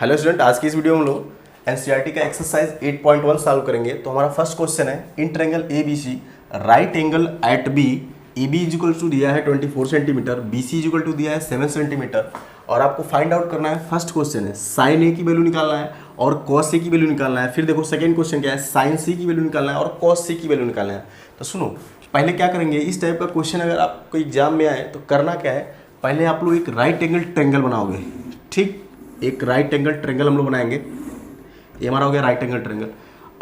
Hello student, आज की इस वीडियो में हम लोग एनसीईआरटी का एक्सरसाइज 8.1 सॉल्व करेंगे। तो हमारा फर्स्ट क्वेश्चन है in triangle ABC right angle at B AB is equal to दिया है 24 centimetre, BC is equal to दिया है 7 सेंटीमीटर और आपको फाइंड आउट करना है। फर्स्ट क्वेश्चन है साइन ए की वैल्यू निकालना है और कॉस ए की वैल्यू निकालना है। फिर देखो सेकंड क्वेश्चन क्या है, साइन सी की वैल्यू निकालना है और कॉस सी की वैल्यू निकालना है। तो सुनो, पहले क्या करेंगे, इस टाइप का क्वेश्चन अगर आपको एग्जाम में आए तो करना क्या है, पहले आप लोग एक राइट एंगल ट्रायंगल बनाओगे। ठीक, एक राइट एंगल ट्रायंगल हम लोग बनाएंगे। ये हमारा हो गया राइट एंगल ट्रायंगल।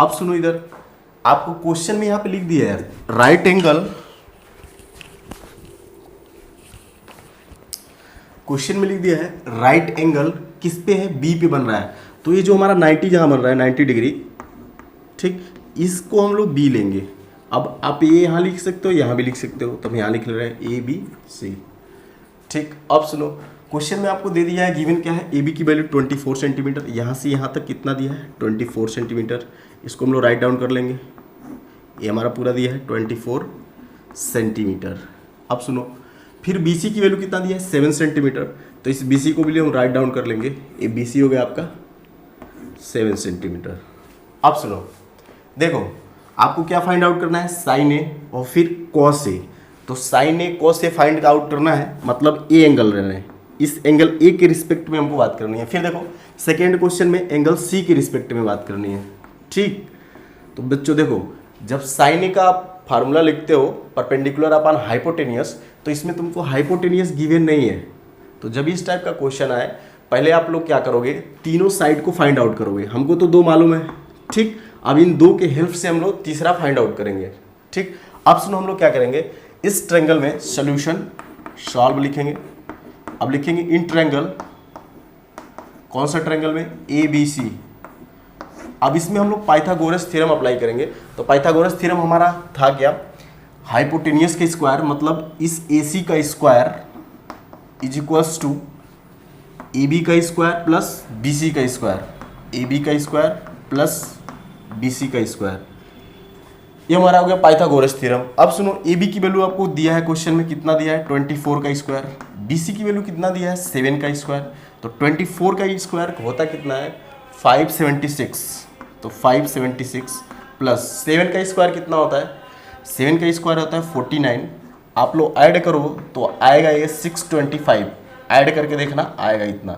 अब सुनो, इधर आपको क्वेश्चन में यहाँ पे लिख दिया है राइट एंगल, क्वेश्चन में लिख दिया है राइट एंगल किस पे है, बी पे बन रहा है। तो ये जो हमारा 90 जहाँ बन रहा है 90 डिग्री, ठीक, इसको हम लोग बी लेंगे। अब आप ये यहाँ लिख सकते हो, यहाँ भी लिख सकते हो, तो हम यहाँ लिख ले रहे हैं ABC। ठीक, अब सुनो, क्वेश्चन में आपको दे दिया है, गिवन क्या है, AB की वैल्यू 24 सेंटीमीटर, यहाँ से यहाँ तक कितना दिया है 24 सेंटीमीटर। इसको हम लोग राइट डाउन कर लेंगे, ये हमारा पूरा दिया है 24 सेंटीमीटर। अब सुनो, फिर BC की वैल्यू कितना दिया है 7 सेंटीमीटर, तो इस BC को भी हम राइट डाउन कर लेंगे। ये BC हो गया आपका 7 सेंटीमीटर। अब सुनो, देखो आपको क्या फाइंड आउट करना है, साइन ए और फिर कॉस ए। तो sine A cos A find out करना है, मतलब ए एंगल ले रहे हैं, इस एंगल ए के रिस्पेक्ट में हमको बात करनी है। फिर देखो सेकेंड क्वेश्चन में एंगल सी के रिस्पेक्ट में बात करनी है। ठीक, तो बच्चों देखो, जब साइन ए का फार्मूला लिखते हो परपेंडिकुलर अपॉन हाइपोटेनियस, तो इसमें तुमको हाइपोटेनियस गिवन नहीं है। तो जब इस टाइप का क्वेश्चन आए, पहले आप लोग क्या करोगे, तीनों साइड को फाइंड आउट करोगे। हमको तो दो मालूम है, ठीक, अब इन दो के हेल्प से हम लोग तीसरा फाइंड आउट करेंगे। ठीक, अब सुनो, हम लोग क्या करेंगे, इस ट्रायंगल में सोल्यूशन सॉल्व लिखेंगे। अब लिखेंगे इन ट्रायंगल, कौन सा ट्रायंगल में, ABC। अब इसमें हम लोग पाइथागोरस थ्योरम अप्लाई करेंगे। तो पाइथागोरस थ्योरम हमारा था क्या, हाइपोटेनियस का स्क्वायर, मतलब इस AC का square is equals to AB का स्क्वायर प्लस BC का स्क्वायर, AB का स्क्वायर प्लस BC का स्क्वायर। ये हमारा हो गया पाइथागोरस थ्योरम। अब सुनो, AB की वैल्यू आपको दिया है क्वेश्चन में, कितना दिया है 24 का स्क्वायर, BC की वैल्यू कितना दिया है 7 का स्क्वायर। तो 24 का स्क्वायर होता कितना है 576, तो 576 प्लस 7 का स्क्वायर कितना होता है, 7 का स्क्वायर होता है 49। आप लोग ऐड करो तो आएगा ये 625, ऐड करके देखना आएगा इतना।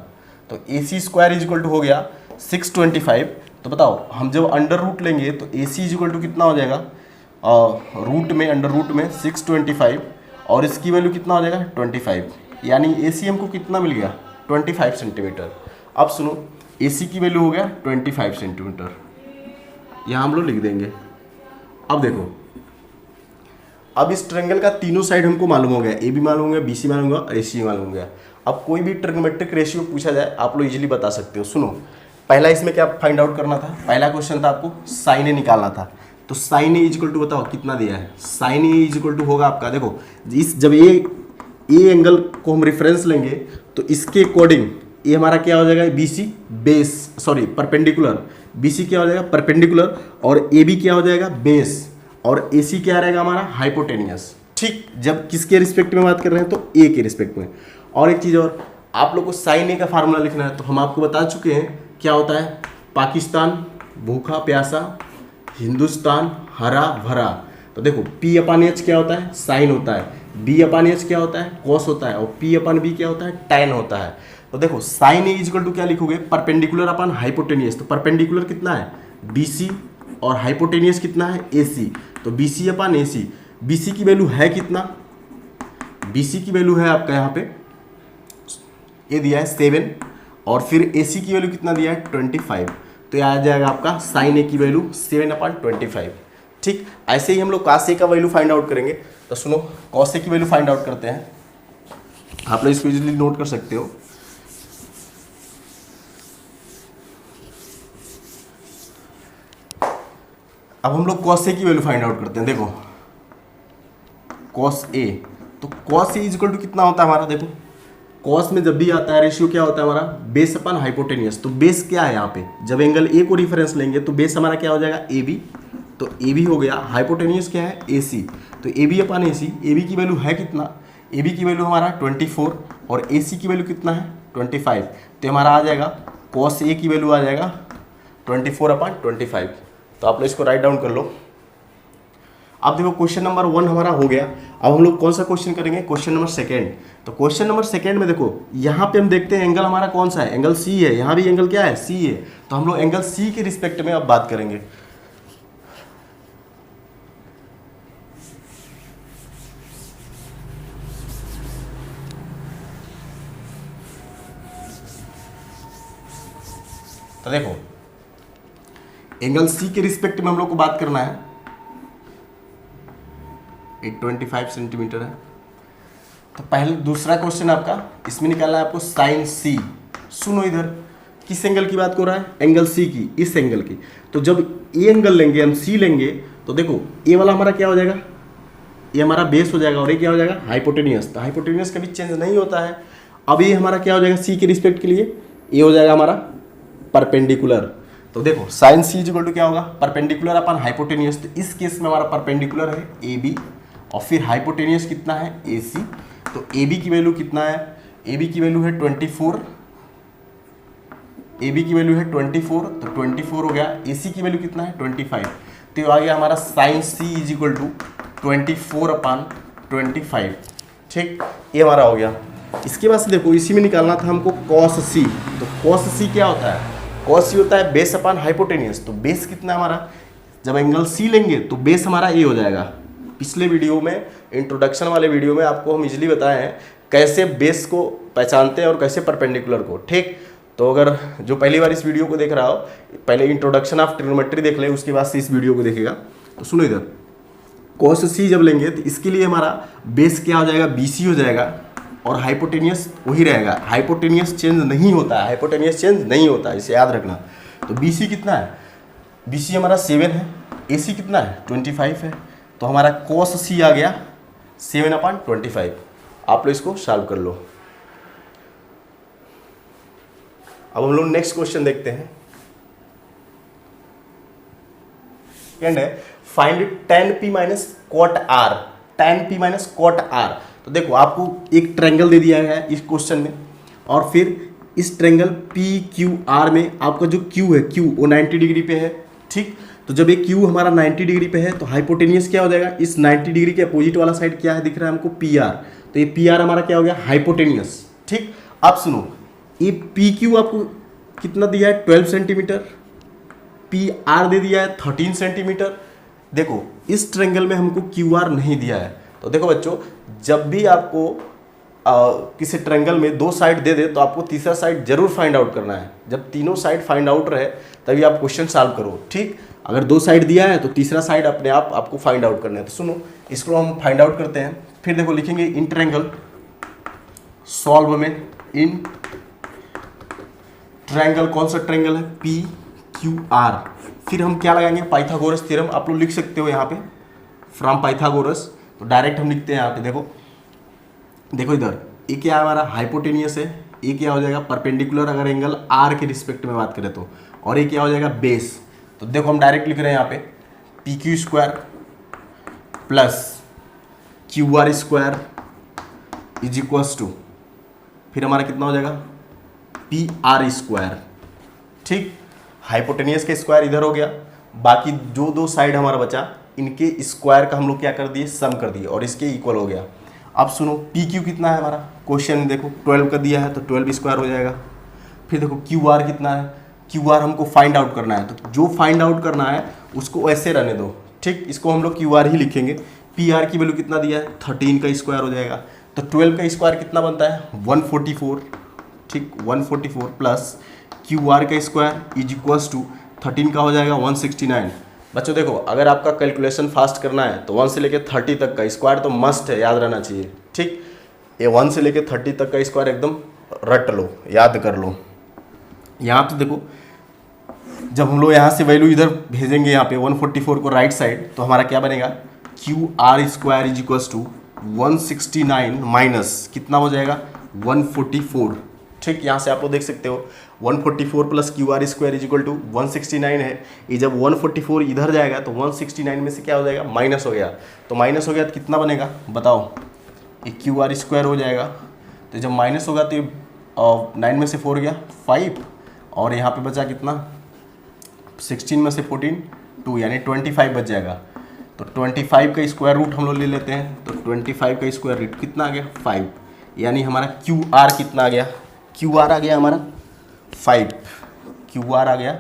तो AC square is equal to हो गया 625। तो बताओ, हम जब अंडर रूट लेंगे तो AC इज इक्वल टू कितना हो जाएगा, रूट में, अंडर रूट में 625 और इसकी वैल्यू कितना हो जाएगा 25, यानी AC हमको कितना मिल गया 25 सेंटीमीटर। अब सुनो, AC की वैल्यू हो गया 25 सेंटीमीटर, यहाँ हम लोग लिख देंगे। अब देखो, अब इस ट्रायंगल का तीनों साइड हमको मालूम हो गया, AB मालूम हो गया, BC मालूम हो गया और AC मालूम हो गया। अब कोई भी ट्रिग्नोमेट्रिक रेशियो पूछा जाए आप लोग इजीली बता सकते हो। सुनो, पहला इसमें क्या फाइंड आउट करना था, पहला क्वेश्चन था आपको साइन ए निकालना था। तो sine A is equal to बताओ कितना दिया है, sine A is equal to होगा आपका, देखो इस जब ए एंगल को हम रेफरेंस लेंगे तो इसके अकॉर्डिंग ये हमारा क्या हो जाएगा, BC base, sorry perpendicular, BC क्या हो जाएगा परपेंडिकुलर और AB क्या हो जाएगा बेस और AC क्या रहेगा हमारा हाइपोटेनियस। ठीक, जब किसके रिस्पेक्ट में बात कर रहे हैं तो A के रिस्पेक्ट में। और एक चीज़ और, आप लोग को साइन ए का फार्मूला लिखना है, तो हम आपको बता चुके हैं क्या होता है, पाकिस्तान भूखा प्यासा, हिंदुस्तान हरा भरा। तो देखो P/H क्या होता है, साइन होता है, B/H क्या होता है, कॉस होता है और P/B क्या होता है, टैन होता है। तो देखो sine A is equal to क्या लिखोगे, परपेंडिकुलर अपॉन हाइपोटेनियस। तो परपेंडिकुलर कितना है BC और हाइपोटेनियस कितना है AC। तो BC/AC, BC की वैल्यू है कितना, BC की वैल्यू है आपका यहाँ पे ये दिया है 7 और फिर AC की वैल्यू कितना दिया है 25। तो ये आ जाएगा आपका साइन ए की वैल्यू 7/25। ठीक, ऐसे ही हम लोग कॉस ए का वैल्यू फाइंड आउट करेंगे। तो सुनो, कॉस ए की वैल्यू फाइंड आउट करते हैं, आप लोग इसको इजीली नोट कर सकते हो। अब हम लोग कॉस ए की वैल्यू फाइंड आउट करते हैं। देखो कॉस ए, तो cos A is equal to कितना होता है हमारा, देखो कॉस में जब भी आता है रेशियो क्या होता है हमारा, बेस अपन हाइपोटेनियस। तो बेस क्या है यहाँ पे, जब एंगल ए को रेफरेंस लेंगे तो बेस हमारा क्या हो जाएगा AB। तो AB हो गया, हाइपोटेनियस क्या है AC। तो AB/AC, AB की वैल्यू है कितना, AB की वैल्यू हमारा 24 और AC की वैल्यू कितना है 25। तो हमारा आ जाएगा कॉस ए की वैल्यू आ जाएगा 24/25। तो आप लोग इसको राइट डाउन कर लो। अब देखो क्वेश्चन नंबर 1 हमारा हो गया। अब हम लोग कौन सा क्वेश्चन करेंगे, क्वेश्चन नंबर 2। तो क्वेश्चन नंबर 2 में देखो यहाँ पे हम देखते हैं एंगल हमारा कौन सा है, एंगल सी है। यहाँ भी एंगल क्या है, सी है। तो हम लोग एंगल सी के रिस्पेक्ट में अब बात करेंगे। तो देखो एंगल सी के रिस्पेक्ट में हम लोग को बात करना है। 825 सेंटीमीटर है। तो पहले दूसरा क्वेश्चन आपका इसमें निकालना है आपको साइन सी। सुनो इधर, किस एंगल की बात कर रहा है, एंगल सी की, इस एंगल की। तो जब ए एंगल लेंगे हम, सी लेंगे, तो देखो ए वाला हमारा क्या हो जाएगा, ये हमारा बेस हो जाएगा और ये क्या हो जाएगा, हाइपोटेनियस। तो हाइपोटेनियस कभी चेंज नहीं होता है। अब ये हमारा क्या हो जाएगा, सी के रिस्पेक्ट के लिए ये हो जाएगा हमारा परपेंडिकुलर। तो देखो sine C is equal to क्या होगा, परपेंडिकुलर अपन हाइपोटेनियस। तो इस केस में हमारा परपेंडिकुलर है ए बी और फिर हाइपोटेनियस कितना है, ए सी। तो ए बी की वैल्यू कितना है, ए बी की वैल्यू है 24, ए बी की वैल्यू है 24। तो 24 हो गया। ए सी की वैल्यू कितना है, 25। तो आ गया हमारा sine C is equal to 24/25। ठीक, ये हमारा हो गया। इसके बाद से देखो इसी में निकालना था हमको कॉस सी। तो कॉस सी क्या होता है, कॉस सी होता है बेस अपान हाइपोटेनियस। तो बेस कितना हमारा, जब एंगल सी लेंगे तो बेस हमारा ए हो जाएगा। पिछले वीडियो में, इंट्रोडक्शन वाले वीडियो में आपको हम इजीली बताए हैं कैसे बेस को पहचानते हैं और कैसे परपेंडिकुलर को। ठीक, तो अगर जो पहली बार इस वीडियो को देख रहा हो, पहले इंट्रोडक्शन ऑफ ट्रिग्नोमेट्री देख ले, उसके बाद से इस वीडियो को देखेगा। तो सुनो इधर, कॉस सी जब लेंगे तो इसके लिए हमारा बेस क्या हो जाएगा, बी सी हो जाएगा और हाइपोटेनियस वही रहेगा। हाइपोटेनियस चेंज नहीं होता है, हाइपोटेनियस चेंज नहीं होता है, इसे याद रखना। तो बी सी कितना है, बी सी हमारा 7 है, ए सी कितना है 25 है। तो हमारा कॉस सी आ गया 7/25। आप लोग इसको सॉल्व कर लो। अब हम लोग नेक्स्ट क्वेश्चन देखते हैं। सेकंड है find tan p minus cot r, tan p minus cot r। तो देखो आपको एक ट्रायंगल दे दिया है इस क्वेश्चन में और फिर इस ट्रायंगल पी क्यू आर में आपका जो क्यू है, क्यू वो 90 डिग्री पे है। ठीक, तो जब ये क्यू हमारा 90 डिग्री पे है तो हाइपोटेनियस क्या हो जाएगा, इस 90 डिग्री के अपोजिट वाला साइड क्या है दिख रहा है हमको, पी आर। तो ये पी आर हमारा क्या हो गया, हाइपोटेनियस। ठीक, आप सुनो, ये पी क्यू आपको कितना दिया है 12 सेंटीमीटर, पी आर दे दिया है 13 सेंटीमीटर। देखो इस ट्रायंगल में हमको क्यू आर नहीं दिया है। तो देखो बच्चों, जब भी आपको किसी ट्रायंगल में 2 साइड दे दे तो आपको तीसरा साइड जरूर फाइंड आउट करना है। जब तीनों साइड फाइंड आउट रहे तभी आप क्वेश्चन सॉल्व करो। ठीक, अगर 2 साइड दिया है तो तीसरा साइड अपने आप आपको फाइंड आउट करना है। तो सुनो, इसको हम फाइंड आउट करते हैं। फिर देखो लिखेंगे इन ट्रायंगल, सॉल्व में इन ट्रायंगल, कौन सा ट्रायंगल है, पी क्यू आर। फिर हम क्या लगाएंगे, पाइथागोरस थ्योरम। आप लोग लिख सकते हो यहाँ पे फ्रॉम पाइथागोरस। तो डायरेक्ट हम लिखते हैं यहाँ पे, देखो इधर ये क्या है हमारा, हाइपोटेनियस है। ये क्या हो जाएगा, परपेंडिकुलर अगर एंगल आर के रिस्पेक्ट में बात करें तो। और ये क्या हो जाएगा, बेस। तो देखो हम डायरेक्ट लिख रहे हैं यहाँ पे P Q square plus Q R square is equals to, फिर हमारा कितना हो जाएगा, पी आर स्क्वायर। ठीक, हाइपोटेनियस का स्क्वायर इधर हो गया, बाकी जो 2 साइड हमारा बचा इनके स्क्वायर का हम लोग क्या कर दिए, सम कर दिए और इसके इक्वल हो गया। अब सुनो, पी क्यू कितना है हमारा, क्वेश्चन में देखो 12 का दिया है तो 12 स्क्वायर हो जाएगा। फिर देखो क्यू आर कितना है, क्यू आर हमको फाइंड आउट करना है। तो जो फाइंड आउट करना है उसको ऐसे रहने दो। ठीक, इसको हम लोग क्यू आर ही लिखेंगे। पी आर की वैल्यू कितना दिया है, 13 का स्क्वायर हो जाएगा। तो 12 का स्क्वायर कितना बनता है, 144। ठीक, 144 प्लस क्यू आर का स्क्वायर इज इक्वल्स टू 13 का हो जाएगा 169। बच्चों देखो, अगर आपका कैलकुलेशन फास्ट करना है तो 1 से लेकर 30 तक का स्क्वायर तो मस्ट है, याद रहना चाहिए। ठीक, ये 1 से लेकर 30 तक का स्क्वायर एकदम रट लो, याद कर लो। यहाँ पे देखो, जब हम लोग यहाँ से वैल्यू इधर भेजेंगे यहाँ पे 144 को राइट साइड, तो हमारा क्या बनेगा, Q R square is equals to 169 minus कितना हो जाएगा, 144। ठीक, यहाँ से आप लोग देख सकते हो 144 plus Q R square is equal to 169 है। ये जब 144 इधर जाएगा तो 169 में से क्या हो जाएगा, माइनस हो गया। तो माइनस हो गया तो कितना बनेगा बताओ, ये क्यू आर स्क्वायर हो जाएगा। तो जब माइनस होगा तो 9 में से 4 गया 5 और यहाँ पे बचा कितना, 16 में से 14 2 यानी 25 बच जाएगा। तो 25 का स्क्वायर रूट हम लोग ले लेते हैं, तो 25 का स्क्वायर रूट कितना आ गया 5, यानी हमारा क्यू आर कितना आ गया, क्यू आर आ गया हमारा 5, क्यू आर आ गया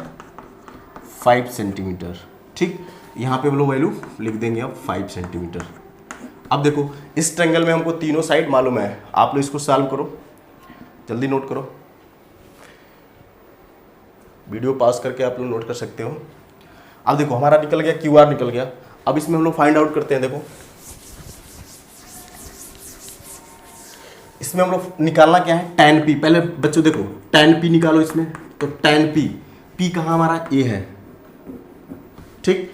5 सेंटीमीटर। ठीक, यहाँ पे हम लोग वैल्यू लिख देंगे अब 5 सेंटीमीटर। अब देखो इस ट्रायंगल में हमको तीनों साइड मालूम है, आप लोग इसको सॉल्व करो, जल्दी नोट करो, वीडियो पास करके आप लोग नोट कर सकते हो। अब देखो हमारा निकल गया, क्यू आर निकल गया। अब इसमें हम लोग फाइंड आउट करते हैं। देखो इसमें हम लोग निकालना क्या है, tan p। पहले बच्चों देखो tan p निकालो इसमें, तो tan p, p कहाँ हमारा a है। ठीक,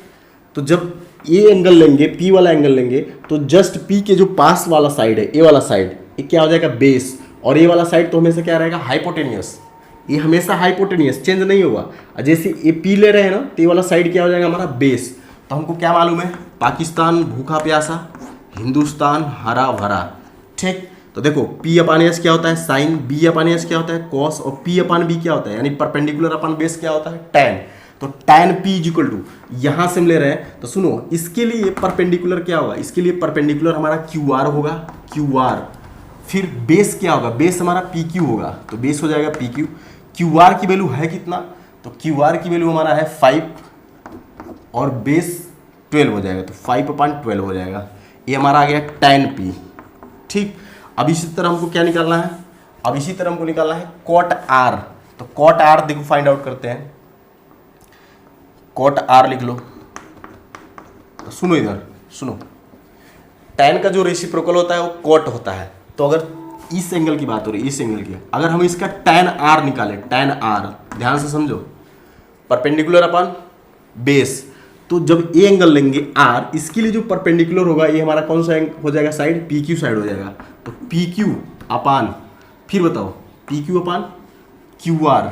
तो जब ये एंगल लेंगे, p वाला एंगल लेंगे, तो जस्ट p के जो पास वाला साइड है, a वाला साइड, ये क्या हो जाएगा बेस, और ये वाला साइड तो हमेशा क्या रहेगा हाइपोटेनियस। ये हमेशा हाइपोटेनियस, चेंज नहीं होगा। और जैसे ये p ले रहे हैं ना, तो ये वाला साइड क्या हो जाएगा हमारा बेस। तो हमको क्या मालूम है, पाकिस्तान भूखा प्यासा, हिंदुस्तान हरा भरा। ठीक, तो देखो p अपान एस क्या होता है साइन, b अपान एस क्या होता है कॉस, और p अपान b क्या होता है यानी परपेंडिकुलर अपान बेस क्या होता है tan। तो tan p is equal to, यहाँ से हम ले रहे हैं तो सुनो, इसके लिए परपेंडिकुलर क्या होगा, इसके लिए परपेंडिकुलर हमारा क्यू आर होगा, क्यू आर। फिर बेस क्या होगा, बेस हमारा पी क्यू होगा, तो बेस हो जाएगा पी क्यू। क्यू आर की वैल्यू है कितना, तो क्यू आर की वैल्यू हमारा है 5 और बेस 12 हो जाएगा, तो 5/12 हो जाएगा। ये हमारा आ गया tan p। ठीक, अब इसी तरह हमको क्या निकालना है, अब इसी तरह हमको निकालना है cot r। तो cot r देखो फाइंड आउट करते हैं, cot r लिख लो। तो सुनो इधर सुनो, tan का जो रेसिप्रोकल होता है वो cot होता है। तो अगर इस एंगल की बात हो रही है, इस एंगल की, अगर हम इसका tan r निकालें, tan r ध्यान से समझो, परपेंडिकुलर अपॉन बेस, तो जब ए एंगल लेंगे r, इसके लिए जो परपेंडिकुलर होगा ये हमारा कौन सा हो जाएगा साइड, पी क्यू साइड हो जाएगा। तो पी क्यू अपान, फिर बताओ पी क्यू अपान क्यू आर,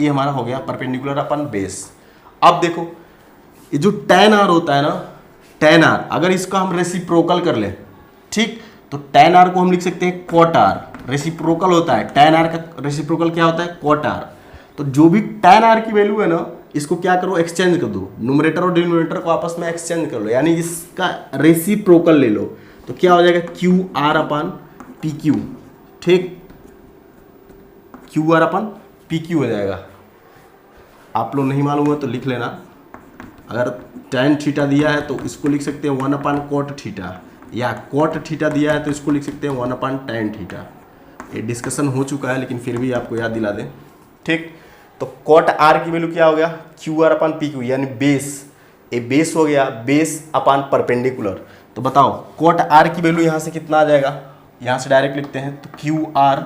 ये हमारा हो गया परपेंडिकुलर अपन बेस। अब देखो ये जो tan r होता है ना, tan r अगर इसका हम रेसिप्रोकल कर ले, ठीक, तो tan r को हम लिख सकते हैं cot r। रेसिप्रोकल होता है, tan r का रेसिप्रोकल क्या होता है cot r। तो जो भी tan r की वैल्यू है ना, इसको क्या करो एक्सचेंज कर दो, न्यूमरेटर और डिनोमिनेटर को आपस में एक्सचेंज कर लो, यानी इसका रेसिप्रोकल ले लो, तो क्या हो जाएगा क्यू आर अपन पी क्यू। ठीक, क्यू आर अपन पी क्यू हो जाएगा। आप लोग नहीं मालूम है तो लिख लेना, अगर tan थीटा दिया है तो इसको लिख सकते हैं 1/cot थीटा, या cot थीटा दिया है तो इसको लिख सकते हैं 1/tan थीटा। ये डिस्कशन हो चुका है लेकिन फिर भी आपको याद दिला दें। ठीक, तो cot r की वैल्यू क्या हो गया, क्यू आर अपन पी क्यू, यानी बेस, ये बेस हो गया, बेस अपान परपेंडिकुलर। तो बताओ cot r की वैल्यू यहाँ से कितना आ जाएगा, यहाँ से डायरेक्ट लिखते हैं, तो Q R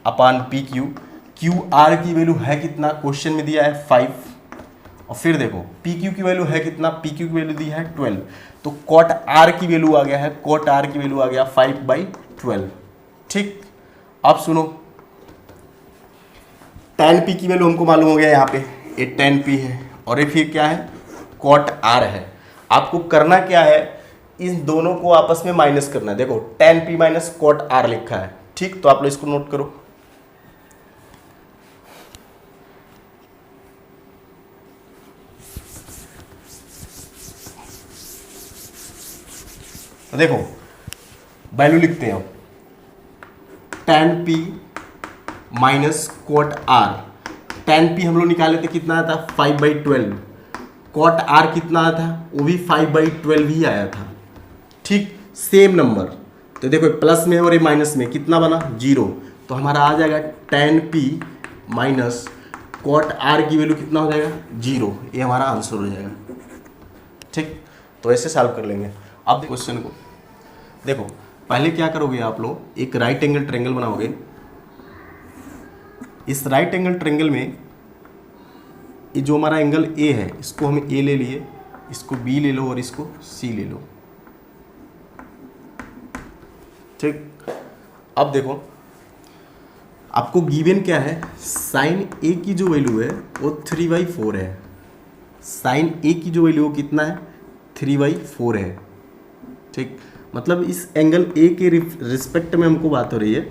upon P Q, Q R की वैल्यू है कितना, क्वेश्चन में दिया है 5, और फिर देखो पी क्यू की वैल्यू है कितना, पी क्यू की वैल्यू दी है 12, तो cot r की वैल्यू आ गया है, cot r की वैल्यू आ गया 5/12। ठीक, अब सुनो tan p की वैल्यू हमको मालूम हो गया, यहाँ पे ये tan p है और ये फिर क्या है cot r है। आपको करना क्या है, इन दोनों को आपस में माइनस करना है। देखो tan p minus cot r लिखा है, ठीक, तो आप लोग इसको नोट करो। तो देखो वैल्यू लिखते हैं, tan p minus cot r। tan p हम लोग निकाले थे कितना आया था 5/12, cot r कितना आया था, वो भी 5/12 ही आया था। ठीक, सेम नंबर, तो देखो प्लस में और ये माइनस में कितना बना 0, तो हमारा आ जाएगा tan p minus cot r की वैल्यू कितना हो जाएगा 0, ये हमारा आंसर हो जाएगा। ठीक, तो ऐसे सॉल्व कर लेंगे। अब क्वेश्चन को देखो, पहले क्या करोगे आप लोग, एक राइट एंगल ट्रायंगल बनाओगे। इस राइट एंगल ट्रायंगल में ये जो हमारा एंगल ए है, इसको हम ए ले लिए, इसको बी ले लो और इसको सी ले लो। ठीक, अब देखो आपको गिवन क्या है, साइन ए की जो वैल्यू है वो 3/4 है। साइन ए की जो वैल्यू कितना है 3/4 है। ठीक, मतलब इस एंगल ए के रिस्पेक्ट में हमको बात हो रही है,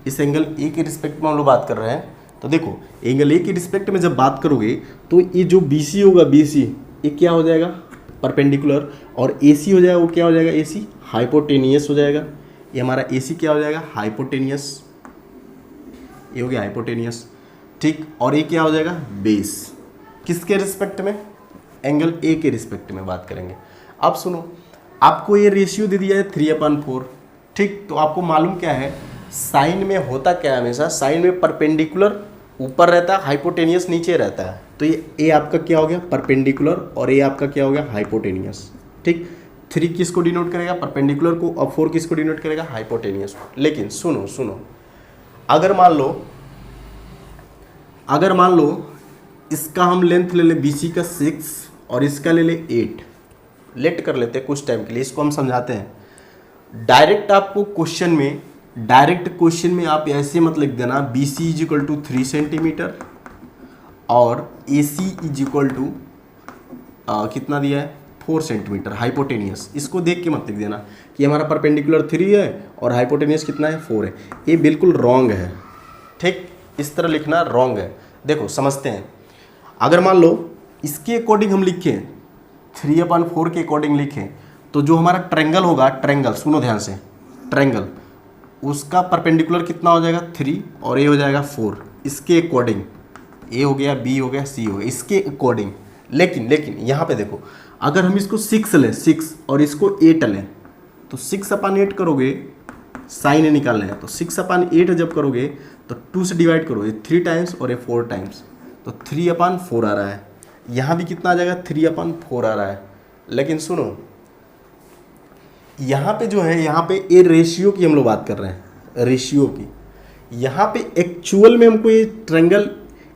इस एंगल ए के रिस्पेक्ट में हम लोग बात कर रहे हैं। तो तो देखो एंगल ए के रिस्पेक्ट में जब बात करोगे तो ये जो बी सी होगा, बी सी ये क्या हो जाएगा परपेंडिकुलर, और ए सी हो जाएगा वो क्या हो जाएगा, ए सी हाइपोटेनियस हो जाएगा। ये हमारा ए सी क्या हो जाएगा हाइपोटेनियस, ये हो गया हाइपोटेनियस, ठीक। और ये क्या हो जाएगा बेस, किसके रिस्पेक्ट में, एंगल ए के रिस्पेक्ट में बात करेंगे। अब सुनो, आपको ये रेशियो दे दिया है 3/4, ठीक। तो आपको मालूम क्या है साइन में होता क्या है, हमेशा साइन में परपेंडिकुलर ऊपर रहता है, हाइपोटेनियस नीचे रहता है। तो ये ए आपका क्या हो गया परपेंडिकुलर और ए आपका क्या हो गया हाइपोटेनियस, ठीक। 3 किसको डिनोट करेगा परपेंडिकुलर को और 4 किसको डिनोट करेगा हाइपोटेनियस को। लेकिन सुनो सुनो, अगर मान लो इसका हम लेंथ ले ले BC का 6 और इसका ले ले 8, लेट कर लेते हैं कुछ टाइम के लिए, इसको हम समझाते हैं। डायरेक्ट आपको क्वेश्चन में आप ऐसे मत लिख देना BC = 3 सेंटीमीटर और AC = कितना दिया है 4 सेंटीमीटर हाइपोटेनियस। इसको देख के मत लिख देना कि हमारा परपेंडिकुलर 3 है और हाइपोटेनियस कितना है 4 है, ये बिल्कुल रॉन्ग है, ठीक। इस तरह लिखना रॉन्ग है। देखो समझते हैं, अगर मान लो इसके अकॉर्डिंग हम लिखें 3/4 के अकॉर्डिंग लिखें तो जो हमारा ट्रायंगल होगा, ट्रायंगल सुनो ध्यान से, ट्रायंगल उसका परपेंडिकुलर कितना हो जाएगा 3 और ये हो जाएगा 4, इसके अकॉर्डिंग ए हो गया बी हो गया सी हो गया इसके अकॉर्डिंग। लेकिन यहाँ पे देखो, अगर हम इसको 6 लें 6 और इसको 8 लें तो 6/8 करोगे, साइन निकालना है तो 6/8 जब करोगे तो 2 से डिवाइड करो, ये 3 टाइम्स और ये 4 टाइम्स, तो 3/4 आ रहा है। यहाँ भी कितना आ जाएगा 3/4 आ रहा है। लेकिन सुनो यहाँ पे जो है, यहाँ पे ये रेशियो की हम लोग बात कर रहे हैं, रेशियो की। यहाँ पे एक्चुअल में हमको ये ट्रायंगल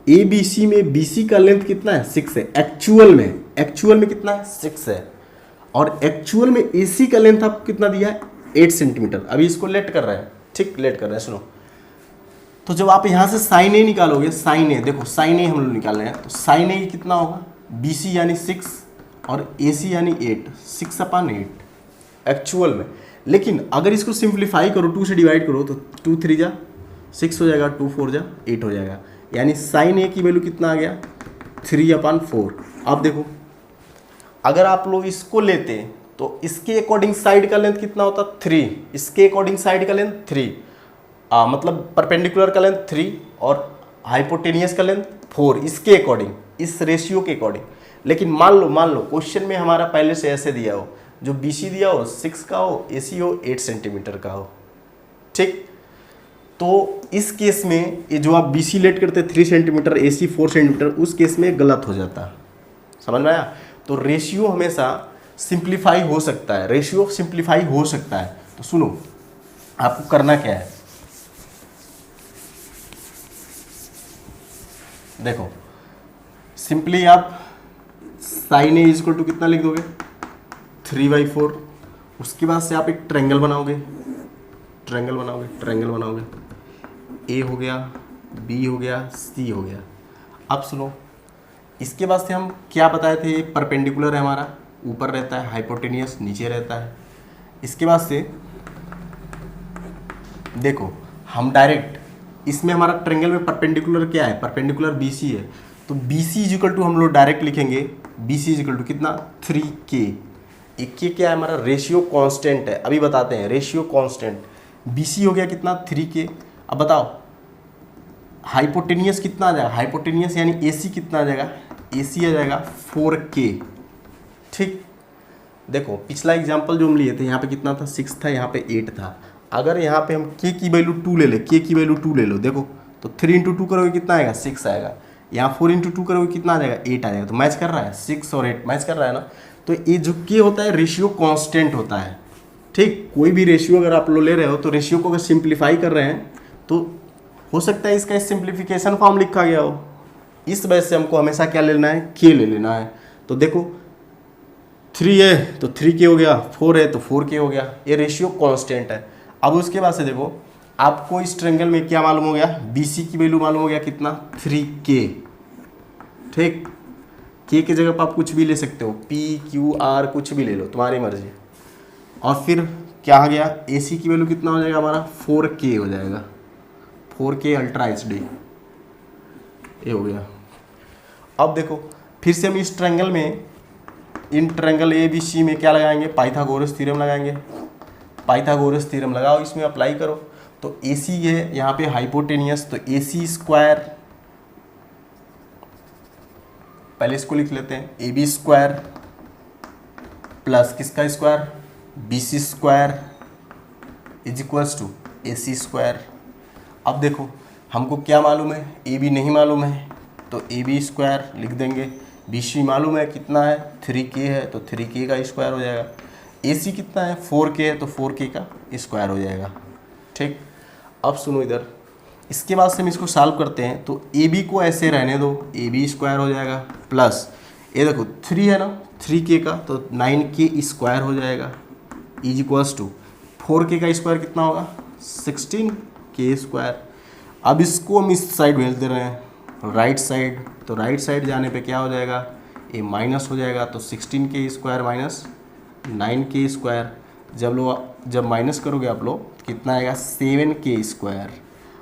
ABC में BC का लेंथ कितना है 6 है, एक्चुअल में कितना है 6 है, और एक्चुअल में AC का लेंथ आपको कितना दिया है 8 सेंटीमीटर। अभी इसको लेट कर रहा है, ठीक, लेट कर रहा है। सुनो, तो जब आप यहाँ से साइन ए निकालोगे, साइन ए देखो, साइन ए हम लोग निकाल रहे हैं, तो साइन ए कितना होगा BC यानी 6 और AC यानी 8, 6/8 एक्चुअल में। लेकिन अगर इसको सिंप्लीफाई करो, 2 से डिवाइड करो तो 2 3 जा 6 हो जाएगा, 2 4 जा 8 हो जाएगा, यानी साइन ए की वैल्यू कितना आ गया 3/4। अब देखो अगर आप लोग इसको लेते तो इसके अकॉर्डिंग साइड का लेंथ कितना होता 3, इसके अकॉर्डिंग साइड का लेंथ 3, मतलब परपेंडिकुलर का लेंथ 3 और हाइपोटेनियस का लेंथ 4, इसके अकॉर्डिंग, इस रेशियो के अकॉर्डिंग। लेकिन मान लो क्वेश्चन में हमारा पहले से ऐसे दिया हो, जो BC दिया हो 6 का हो, AC हो 8 सेंटीमीटर का हो, ठीक। तो इस केस में ये जो आप BC लेट करते 3 सेंटीमीटर, AC 4 सेंटीमीटर, उस केस में गलत हो जाता है, समझ में आया। तो रेशियो हमेशा सिंप्लीफाई हो सकता है, रेशियो सिंप्लीफाई हो सकता है। तो सुनो आपको करना क्या है, देखो सिंपली आप साइन ए इक्वल टू कितना लिख दोगे 3/4, उसके बाद से आप एक ट्रायंगल बनाओगे, ए हो गया बी हो गया सी हो गया। अब सुनो, इसके बाद से हम क्या बताए थे, एक परपेंडिकुलर है हमारा, ऊपर रहता है, हाइपोटेनियस नीचे रहता है। इसके बाद से देखो हम डायरेक्ट इसमें हमारा ट्रायंगल में परपेंडिकुलर क्या है, परपेंडिकुलर BC है, तो BC इक्वल टू हम लोग डायरेक्ट लिखेंगे BC इक्वल टू कितना 3K। एक ये क्या है हमारा रेशियो कांस्टेंट है, अभी बताते हैं रेशियो कांस्टेंट। BC हो गया कितना 3K। अब बताओ हाइपोटेनियस कितना आ जाएगा, हाइपोटेनियस यानी AC कितना आ जाएगा, AC आ जाएगा 4K, ठीक। देखो पिछला एग्जाम्पल जो हम लिए थे यहाँ पे कितना था 6 था, यहाँ पे 8 था। अगर यहाँ पे हम K की वैल्यू 2 ले ले, K की वैल्यू 2 ले लो, देखो तो 3 × 2 करोगे कितना आएगा 6 आएगा, यहाँ 4 × 2 करोगे कितना आ जाएगा 8 आ जाएगा। तो मैच कर रहा है 6 और 8 मैच कर रहा है ना। तो ये जो K होता है रेशियो कांस्टेंट होता है, ठीक। कोई भी रेशियो अगर आप लोग ले रहे हो तो रेशियो को अगर सिंप्लीफाई कर रहे हैं तो हो सकता है इसका सिंप्लीफिकेशन फॉर्म लिखा गया हो, इस वजह से हमको हमेशा क्या लेना है K ले लेना है। तो देखो 3 है तो 3K हो गया, 4 है तो 4K हो गया, ये रेशियो कांस्टेंट है। अब उसके बाद से देखो आपको इस ट्रायंगल में क्या मालूम हो गया, BC की वैल्यू मालूम हो गया कितना 3K, ठीक। K की जगह पर आप कुछ भी ले सकते हो, P Q R कुछ भी ले लो, तुम्हारी मर्जी। और फिर क्या आ गया AC की वैल्यू कितना हो जाएगा हमारा 4K हो जाएगा, 4K अल्ट्रा HD। ये हो गया। अब देखो फिर से हम इस ट्रायंगल में, in triangle A B C में क्या लगाएंगे, पाइथागोरस थ्योरम लगाएंगे। पाइथागोरस थ्योरम लगाओ, इसमें अप्लाई करो। तो ए सी है यहाँ पे हाइपोटेनियस, तो ए सी स्क्वायर, पहले इसको लिख लेते हैं, ए बी स्क्वायर प्लस किसका square, B C square is equals to A C square. अब देखो हमको क्या मालूम है, ए बी नहीं मालूम है, तो ए बी स्क्वायर लिख देंगे। बी सी मालूम है कितना है, 3k है, तो 3k का स्क्वायर हो जाएगा। ए सी कितना है, 4k है, तो 4k का स्क्वायर हो जाएगा। ठीक, अब सुनो इधर, इसके बाद से हम इसको सॉल्व करते हैं। तो ए बी को ऐसे रहने दो, ए बी स्क्वायर हो जाएगा प्लस ये देखो 3 है ना, 3k का, तो 9k स्क्वायर हो जाएगा इज इक्वल्स टू 4k का स्क्वायर कितना होगा, 16k स्क्वायर। अब इसको हम इस साइड भेज दे रहे हैं, राइट साइड, तो राइट साइड जाने पे क्या हो जाएगा, ये माइनस हो जाएगा, तो 16k square minus 9k square. जब माइनस करोगे आप लोग कितना आएगा, 7k स्क्वायर।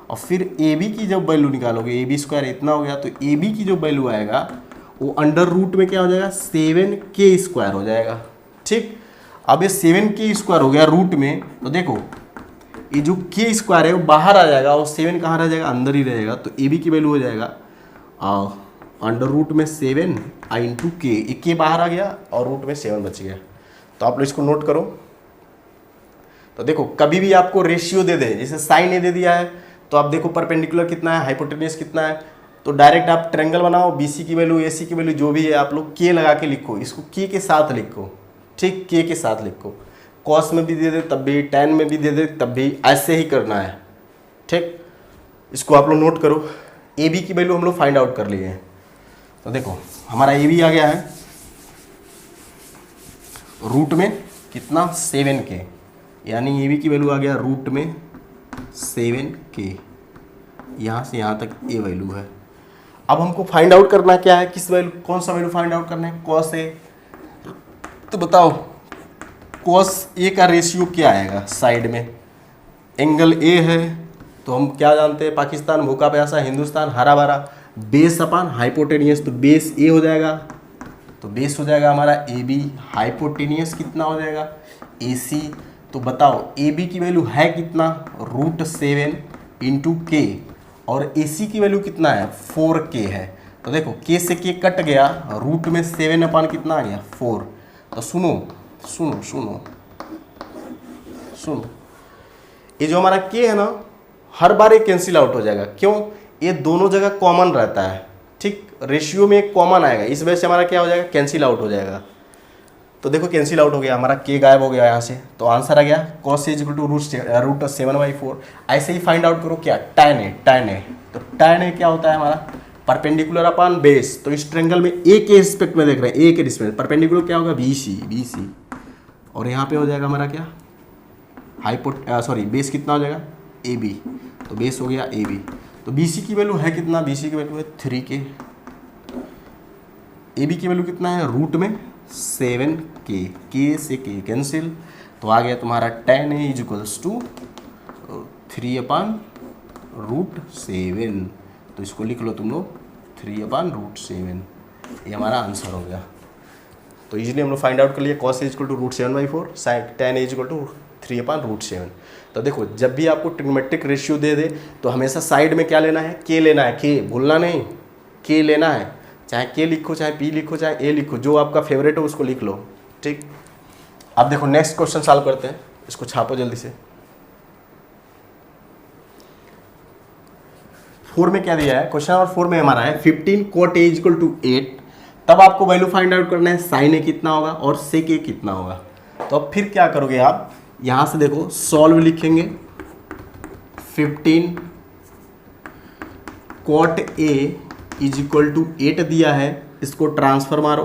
और फिर ए बी की जब वैल्यू निकालोगे, ए बी स्क्वायर इतना हो गया, तो ए बी की जो वैल्यू आएगा वो अंडर रूट में क्या हो जाएगा, 7k स्क्वायर हो जाएगा। ठीक, अब ये 7k स्क्वायर हो गया रूट में, तो देखो ये जो k स्क्वायर है वो बाहर आ जाएगा और 7 कहाँ रह जाएगा, अंदर ही रहेगा। तो ए बी की वैल्यू हो जाएगा अंडर रूट में 7 इंटू के, एक के बाहर आ गया और रूट में 7 बच गया। तो आप लोग इसको नोट करो। तो देखो कभी भी आपको रेशियो दे दे, जैसे साइन ए दे दिया है, तो आप देखो परपेंडिकुलर कितना है, हाइपोटेनियस कितना है, तो डायरेक्ट आप ट्रायंगल बनाओ, बीसी की वैल्यू, एसी की वैल्यू जो भी है आप लोग के लगा के लिखो, इसको के साथ लिखो। ठीक, के साथ लिखो, कॉस में भी दे दे तब भी, टैन में भी दे दे तब भी, ऐसे ही करना है। ठीक, इसको आप लोग नोट करो। ए बी की वैल्यू हम लोग फाइंड आउट कर लिए हैं। तो देखो हमारा ए बी आ गया है रूट में कितना, 7k, यानी ए बी की वैल्यू आ गया रूट में 7k। यहाँ से यहाँ तक ये वैल्यू है। अब हमको फाइंड आउट करना क्या है, किस वैल्यू, कौन सा वैल्यू फाइंड आउट करना है, कॉस ए। तो बताओ कॉस ए का रेशियो क्या आएगा, साइड में एंगल ए है, तो हम क्या जानते हैं, पाकिस्तान भूखा प्यासा, हिंदुस्तान हरा भरा, बेस अपान हाइपोटेनियस, तो बेस ए हो जाएगा, तो बेस हो जाएगा हमारा ए बी, हाइपोटेनियस कितना हो जाएगा, ए सी। तो बताओ ए बी की वैल्यू है कितना, रूट 7 इंटू के, और ए सी की वैल्यू कितना है, 4k है। तो देखो के से के कट गया, रूट में 7 अपान कितना आ गया, 4। तो सुनो सुनो सुनो सुनो, ये जो हमारा के है ना, हर बार ये कैंसिल आउट हो जाएगा। क्यों, ये दोनों जगह कॉमन रहता है। ठीक, रेशियो में एक कॉमन आएगा, इस वजह से हमारा क्या हो जाएगा, कैंसिल आउट हो जाएगा। तो देखो कैंसिल आउट हो गया, हमारा के गायब हो गया यहाँ से, तो आंसर आ गया cos A equal to root 7/4। ऐसे ही फाइंड आउट करो क्या, tan ए। तो tan ए क्या होता है हमारा, परपेंडिकुलर अपॉन बेस। तो इस ट्रायंगल में ए के रिस्पेक्ट में देख रहे हैं, ए के रिस्पेक्ट, परपेंडिकुलर क्या होगा, BC, और यहाँ पे हो जाएगा हमारा क्या, बेस कितना हो जाएगा, AB, तो बेस हो गया AB। तो BC की वैल्यू है कितना, BC की वैल्यू है 3k, AB की वैल्यू कितना है, रूट में 7k, k से k कैंसिल, तो आ गया तुम्हारा tan A is equals to 3/√7। तो इसको लिख लो तुम लोग 3/√7, ये हमारा आंसर हो गया। तो इजीली हम लोग फाइंड आउट कर लिए, cos A is equal to √7/4, sin tan A is equal to 3/√7। तो देखो जब भी आपको ट्रिग्नोमेट्रिक रेशियो दे दे तो हमेशा साइड में क्या लेना है, के लेना है, के भूलना नहीं, के लेना है, चाहे के लिखो, चाहे पी लिखो, चाहे ए लिखो, जो आपका फेवरेट हो उसको लिख लो। ठीक, अब देखो नेक्स्ट क्वेश्चन सॉल्व करते हैं, इसको छापो जल्दी से। 4 में क्या दिया है, क्वेश्चन नंबर 4 में हमारा है 15 cot A इक्वल टू 8। तब आपको वैल्यू फाइंड आउट करना है साइन ए कितना होगा और सेक ए कितना होगा। तो अब फिर क्या करोगे आप, यहाँ से देखो सॉल्व लिखेंगे, 15 cot A is equal to 8 दिया है, इसको ट्रांसफर मारो,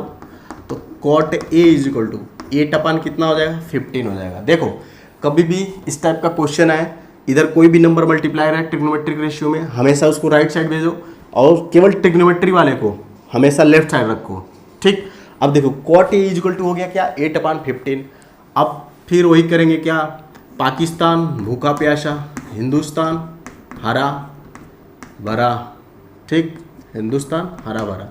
तो cot A is equal to 8 कितना हो जाएगा, 15 हो जाएगा। देखो कभी भी इस टाइप का क्वेश्चन आए, इधर कोई भी नंबर मल्टीप्लायर है ट्रिग्नोमेट्रिक रेशियो में, हमेशा उसको राइट साइड भेजो और केवल ट्रिग्नोमेट्री वाले को हमेशा लेफ्ट साइड रखो। ठीक, अब देखो cot A is equal to हो गया क्या, 8/15। अब फिर वही करेंगे क्या, पाकिस्तान भूखा प्यासा, हिंदुस्तान हरा भरा। ठीक, हिंदुस्तान हरा भरा।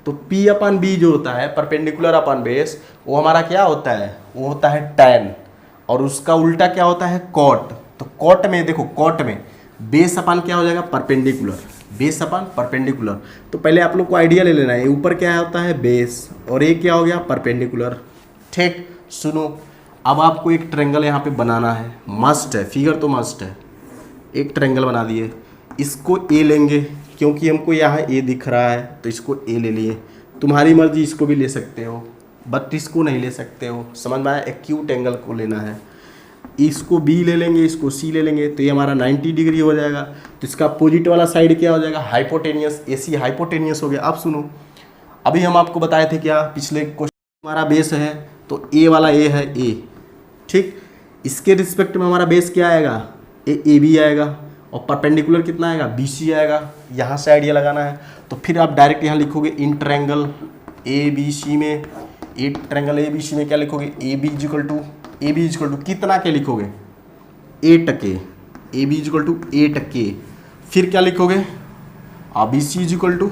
तो P अपन B जो होता है परपेंडिकुलर अपन बेस, वो हमारा क्या होता है, वो होता है tan, और उसका उल्टा क्या होता है कॉट। तो कॉट में देखो, कॉट में बेस अपन क्या हो जाएगा परपेंडिकुलर, बेस अपन परपेंडिकुलर। तो पहले आप लोग को आइडिया ले लेना है, ऊपर क्या होता है बेस और ये क्या हो गया परपेंडिकुलर। ठीक, सुनो, अब आपको एक ट्रायंगल यहाँ पे बनाना है, मस्ट है, फिगर तो मस्ट है। एक ट्रायंगल बना दिए, इसको ए लेंगे क्योंकि हमको यहाँ ए दिख रहा है, तो इसको ए ले लिए। तुम्हारी मर्जी, इसको भी ले सकते हो बट इसको नहीं ले सकते हो, समझ में आया। एक्यूट एंगल को लेना है, इसको बी ले लेंगे, इसको सी ले लेंगे, तो ये हमारा 90 डिग्री हो जाएगा। तो इसका अपोजिट वाला साइड क्या हो जाएगा हाइपोटेनियस, एसी हाइपोटेनियस हो गया। अब सुनो, अभी हम आपको बताए थे क्या पिछले क्वेश्चन, हमारा बेस है तो ए वाला ए है ए, ठीक, इसके रिस्पेक्ट में हमारा बेस क्या आएगा ए बी आएगा, और परपेंडिकुलर कितना आएगा बी सी आएगा। यहाँ से आइडिया लगाना है, तो फिर आप डायरेक्ट यहाँ लिखोगे in triangle A B C में, ए ट्रायंगल ए बी सी में क्या लिखोगे ए बी इजिकल टू कितना के लिखोगे 8 के, ए बी इजिकल टू 8 के। फिर क्या लिखोगे बी सी इजिकल टू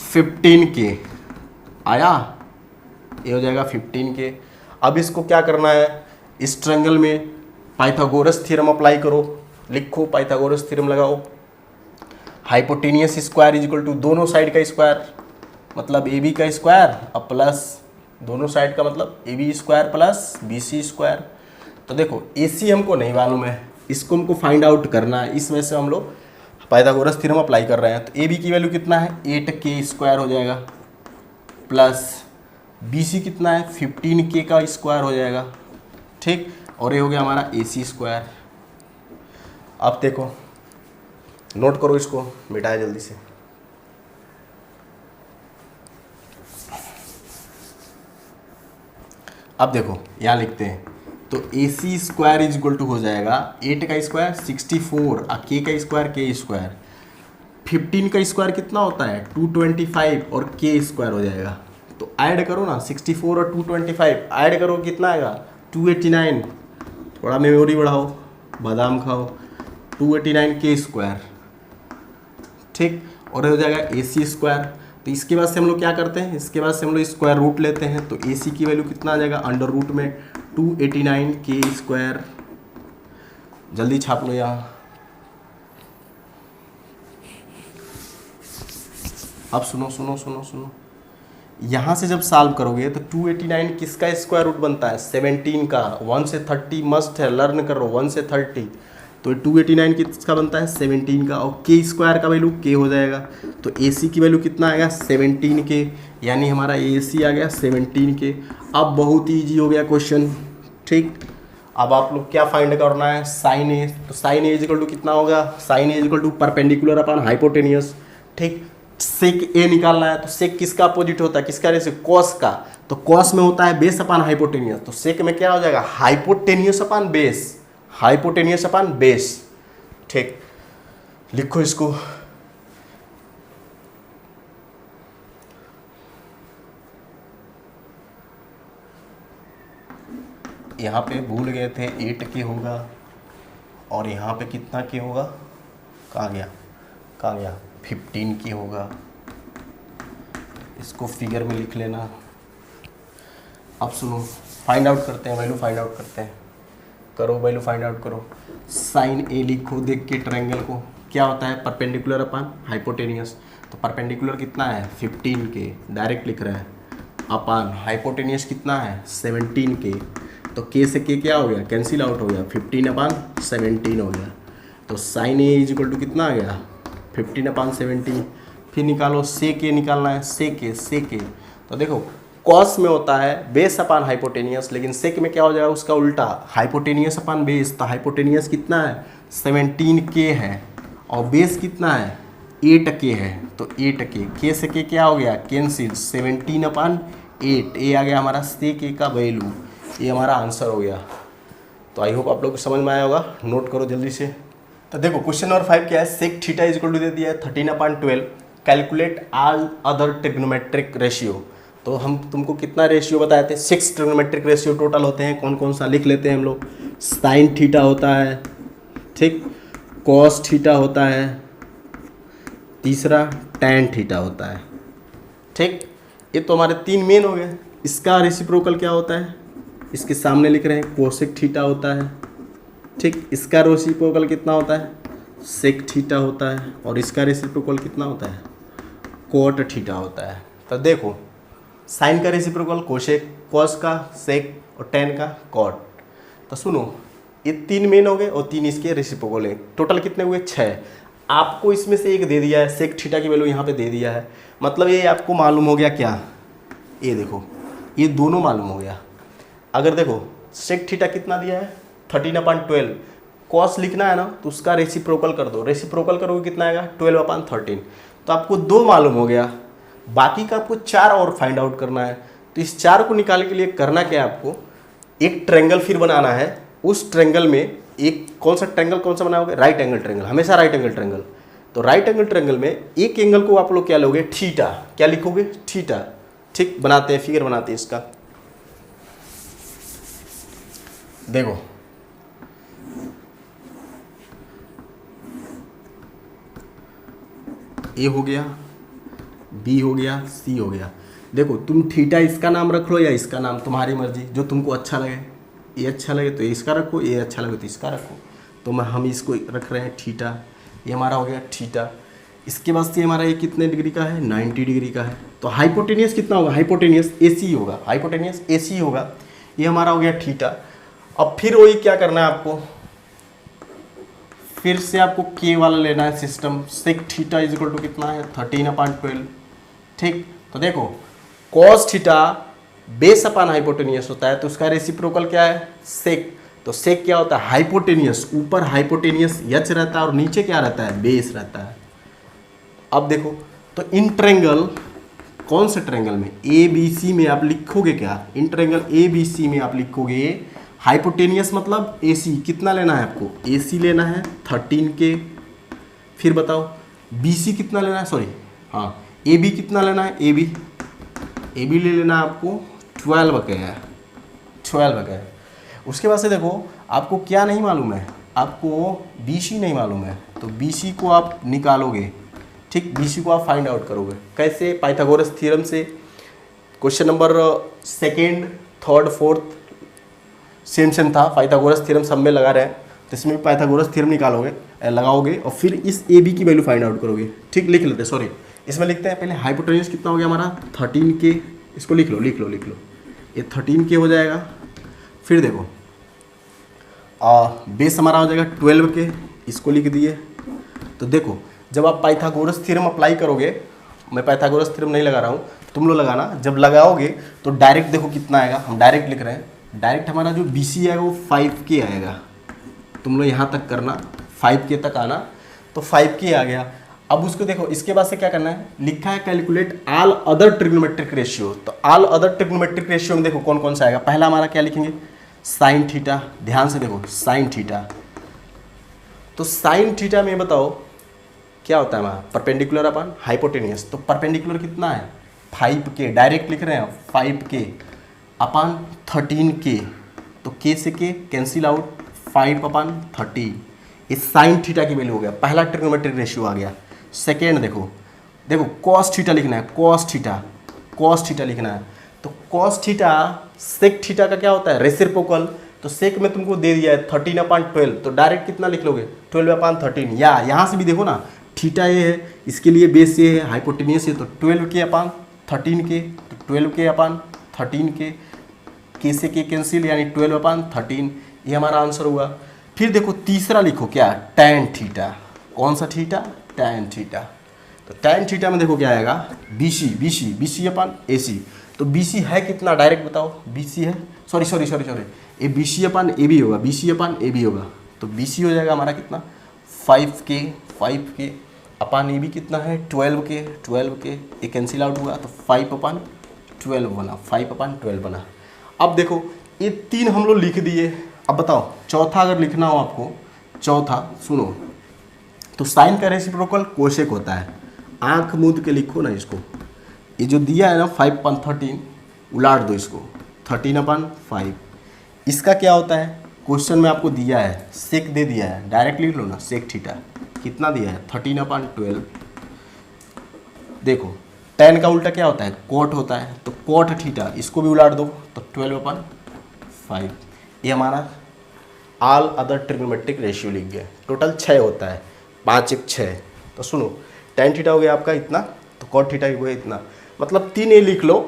15 के, आया, ये हो जाएगा 15 के। अब इसको क्या करना है, इस ट्रायंगल में पाइथागोरस थ्योरम अप्लाई करो, लिखो पाइथागोरस थ्योरम लगाओ। हाइपोटेनियस स्क्वायर इजिकल टू दोनों साइड का स्क्वायर, मतलब ए बी का स्क्वायर और प्लस दोनों साइड का मतलब A B square plus B C square. तो देखो ए सी हमको नहीं मालूम है, इसको हमको फाइंड आउट करना है, इस वजह से हम लोग पाइथागोरस थ्योरम अप्लाई कर रहे हैं। तो ए बी की वैल्यू कितना है 8 के स्क्वायर हो जाएगा, प्लस बी सी कितना है 15 के का स्क्वायर हो जाएगा, ठीक, और ये हो गया हमारा ए सी स्क्वायर। अब देखो नोट करो, इसको मिटाए जल्दी से। अब देखो यहाँ लिखते हैं, तो ए C square is equal to हो जाएगा 8 का स्क्वायर 64, और के का स्क्वायर के स्क्वायर, 15 का स्क्वायर कितना होता है 225, और के स्क्वायर हो जाएगा। तो ऐड करो ना 64 और 225 ऐड करो, कितना आएगा 289, थोड़ा मेमोरी बढ़ाओ, बादाम खाओ, 289 के स्क्वायर, ठीक, और हो जाएगा ए सी स्क्वायर। तो इसके बाद से हम लोग क्या करते हैं, इसके बाद से हम लोग स्क्वायर रूट लेते हैं, तो ए सी की वैल्यू कितना आ जाएगा अंडर रूट में 289 के स्क्वायर, जल्दी छाप लो यहाँ। अब सुनो सुनो सुनो सुनो, यहाँ से जब सॉल्व करोगे तो 289 किसका स्क्वायर रूट बनता है 17 का, 1 से 30 मस्ट है, लर्न करो 1 से 30, तो 289 किसका बनता है 17 का, और के स्क्वायर का वैल्यू के हो जाएगा। तो ए सी की वैल्यू कितना आएगा 17 के, यानी हमारा ए सी आ गया 17 के। अब बहुत ईजी हो गया क्वेश्चन, ठीक। अब आप लोग क्या फाइंड करना है साइन ए, तो साइन ए इजिकल टू कितना होगा, sine A is equal to perpendicular upon hypotenuse, ठीक। सेक ए निकालना है, तो सेक किसका अपोजिट होता है, किसका रेशियो कॉस का, तो कॉस में होता है बेस अपॉन हाइपोटेनियस, तो सेक में क्या हो जाएगा hypotenuse upon base, hypotenuse upon base, ठीक। लिखो इसको, यहाँ पे भूल गए थे 8 के होगा, और यहाँ पे कितना के होगा, कहाँ गया 15 की होगा, इसको फिगर में लिख लेना। अब सुनो फाइंड आउट करते हैं, वैल्यू फाइंड आउट करते हैं, करो वैल्यू फाइंड आउट करो। साइन ए लिखो, देख के ट्रायंगल को क्या होता है परपेंडिकुलर अपॉन हाइपोटेनियस, तो परपेंडिकुलर कितना है 15 के, डायरेक्ट लिख रहे हैं, अपॉन हाइपोटेनियस कितना है 17 के, तो के से के क्या हो गया कैंसिल आउट हो गया, 15 अपॉन 17 हो गया। तो sine A is equal to कितना आ गया 15 अपॉन 17। फिर निकालो से के निकालना है, से के, तो देखो कॉस में होता है बेस अपॉन हाइपोटेनियस, लेकिन सेक में क्या हो जाएगा उसका उल्टा हाइपोटेनियस अपॉन बेस। तो हाइपोटेनियस कितना है 17 के है, और बेस कितना है 8 के है, तो 8 के से के क्या हो गया कैंसिल, 17 अपॉन 8, ये आ गया हमारा सेक ए का वैल्यू, ये हमारा आंसर हो गया। तो आई होप आप लोग को समझ में आया होगा, नोट करो जल्दी से। तो देखो क्वेश्चन नंबर 5 क्या है, sec theta is equal to दे दिया है 13/12, calculate all other trigonometric ratio. तो हम तुमको कितना रेशियो बताए थे 6 ट्रिग्नोमेट्रिक रेशियो टोटल होते हैं, कौन कौन सा लिख लेते हैं हम लोग। साइन थीटा होता है, ठीक, कॉस थीटा होता है, तीसरा tan थीटा होता है। ठीक, ये तो हमारे 3 मेन हो गए। इसका रेसिप्रोकल क्या होता है, इसके सामने लिख रहे हैं कोसेक थीटा होता है। ठीक, इसका रेसिप्रोकल कितना होता है, सेक थीटा होता है, और इसका रेसिप्रोकल कितना होता है, कोट थीटा होता है। तो देखो साइन का रेसिप्रोकल कोसेक, कॉस का सेक और टेन का कॉट। तो सुनो, ये 3 मेन हो गए और 3 इसके रेसिप्रोकल हैं। टोटल कितने हुए, 6। आपको इसमें से एक दे दिया है, सेक थीटा की वैल्यू यहाँ पे दे दिया है। मतलब ये आपको मालूम हो गया क्या, ये देखो ये दोनों मालूम हो गया। अगर देखो सेक थीटा कितना दिया है 13/12, कॉस लिखना है ना तो उसका रेसिप्रोकल कर दो, रेसिप्रोकल करोगे कितना आएगा 12/13। तो आपको 2 मालूम हो गया, बाकी का आपको 4 और फाइंड आउट करना है। तो इस 4 को निकालने के लिए करना क्या है, आपको एक ट्रायंगल फिर बनाना है। उस ट्रायंगल में एक कौन सा ट्रायंगल कौन सा बनाओगे, राइट एंगल ट्रायंगल, हमेशा राइट एंगल ट्रायंगल। तो राइट एंगल ट्रायंगल में एक एंगल को आप लोग क्या लोगे, थीटा, क्या लिखोगे, थीटा। ठीक, बनाते हैं, फिगर बनाते हैं इसका। देखो ए हो गया, बी हो गया, सी हो गया। देखो तुम थीटा इसका नाम रख लो या इसका नाम, तुम्हारी मर्जी, जो तुमको अच्छा लगे। ये अच्छा लगे तो इसका रखो, ये अच्छा लगे तो इसका रखो। तो हम इसको रख रहे हैं थीटा, ये हमारा हो गया थीटा। इसके बाद से हमारा ये कितने डिग्री का है, 90 डिग्री का है। तो हाइपोटेनियस कितना होगा, हाइपोटेनियस AC होगा, हाइपोटेनियस AC होगा। ये हमारा हो गया थीटा। अब फिर वही क्या करना है आपको, फिर से आपको K वाला लेना है system. Sec theta is equal to कितना है 13/12। ठीक, तो देखो cos theta base upon hypotenuse होता है, तो उसका रेसिप्रोकल क्या है, सेक। तो सेक क्या होता है, हाइपोटेनियस, ऊपर हाइपोटेनियस H रहता है और नीचे क्या रहता है, बेस रहता है। अब देखो तो इन ट्रायंगल, कौन से ट्रायंगल में, ABC में आप लिखोगे क्या, इन ट्रायंगल ABC में आप लिखोगे हाइपोटेनियस मतलब AC, कितना लेना है आपको, AC लेना है 13K। फिर बताओ BC कितना लेना है, सॉरी हाँ AB कितना लेना है, AB ले लेना है आपको 12K है, 12K है। उसके बाद से देखो आपको क्या नहीं मालूम है, आपको BC नहीं मालूम है, तो BC को आप निकालोगे। ठीक, BC को आप फाइंड आउट करोगे कैसे, पाइथागोरस थ्योरम से। Question number 2nd, 3rd, 4th same था, पाइथागोरस थ्योरम सब में लगा रहे हैं। तो इसमें पाइथागोरस थ्योरम निकालोगे, लगाओगे और फिर इस AB की वैल्यू फाइंड आउट करोगे। ठीक, लिख लेते हैं, सॉरी इसमें लिखते हैं पहले हाइपोटेनियस कितना हो गया हमारा 13K। इसको लिख लो, ये 13K हो जाएगा। फिर देखो बेस हमारा हो जाएगा 12K, इसको लिख दिए। तो देखो जब आप पाइथागोरस थ्योरम अप्लाई करोगे, मैं पाइथागोरस थ्योरम नहीं लगा रहा हूँ, तुम लोग लगाना, जब लगाओगे तो डायरेक्ट देखो कितना आएगा, हम डायरेक्ट लिख रहे हैं। डायरेक्ट हमारा जो BC आएगा वो 5K आएगा। तुम लोग यहाँ तक करना, 5K तक आना, तो 5K आ गया। अब उसको देखो, इसके बाद से क्या करना है, लिखा है calculate all other trigonometric ratio. तो ऑल अदर ट्रिग्नोमेट्रिक रेशियो में देखो कौन कौन सा आएगा। पहला हमारा क्या लिखेंगे, साइन थीटा। ध्यान से देखो साइन थीटा, तो साइन थीटा में बताओ क्या होता है हमारा, परपेंडिकुलर अपन हाइपोटेनियस। तो परपेंडिकुलर कितना है 5K, डायरेक्ट लिख रहे हैं 5K अपान 13K। तो K से K कैंसिल आउट, 5/13। ये साइन थीटा की वैल्यू हो गया, पहला ट्रिग्नोमेट्रिक रेशियो आ गया। सेकेंड देखो कॉस थीटा लिखना है, कॉस थीटा लिखना है। तो कॉस थीटा सेक थीटा का क्या होता है, रेसिप्रोकल। तो सेक में तुमको दे दिया है 13/12, तो डायरेक्ट कितना लिख लोगे 12/13। या यहाँ से भी देखो ना, थीटा ये है, इसके लिए बेस ये है, हाइपोटेनियस है, तो 12K/13K, तो 12K/13K, K से K कैंसिल, यानी 12/13। ये हमारा आंसर हुआ। फिर देखो तीसरा लिखो क्या, tan थीटा। कौन सा थीटा, tan थीटा। तो tan थीटा में देखो क्या आएगा, BC/AC। तो BC है कितना, डायरेक्ट बताओ, BC है, सॉरी ये BC/AB होगा, BC/AB होगा। तो BC हो जाएगा हमारा कितना 5K अपान AB कितना है 12K। ये कैंसिल आउट हुआ, तो 5/12 बना, 5/12 बना। अब देखो ये 3 हम लोग लिख दिए। अब बताओ चौथा अगर लिखना हो आपको, चौथा सुनो, तो साइन का रेसिप्रोकल कोसेक होता है। आंख मूंद के लिखो ना इसको, ये जो दिया है ना 5/13, उलाट दो इसको 13/5। इसका क्या होता है, क्वेश्चन में आपको दिया है, सेक दे दिया है, डायरेक्ट लिख लो ना, सेक थीटा कितना दिया है 13/12। देखो tan का उल्टा क्या होता है, cot होता है, तो cot थीटा इसको भी उलाट दो तो 12/5। ये हमारा ऑल अदर ट्रिग्नोमेट्रिक रेशियो लिख गए। टोटल 6 होता है, 5 1 6। तो सुनो tan थीटा हो गया आपका इतना, तो cot थीटा हो गया इतना, मतलब 3 ये लिख लो,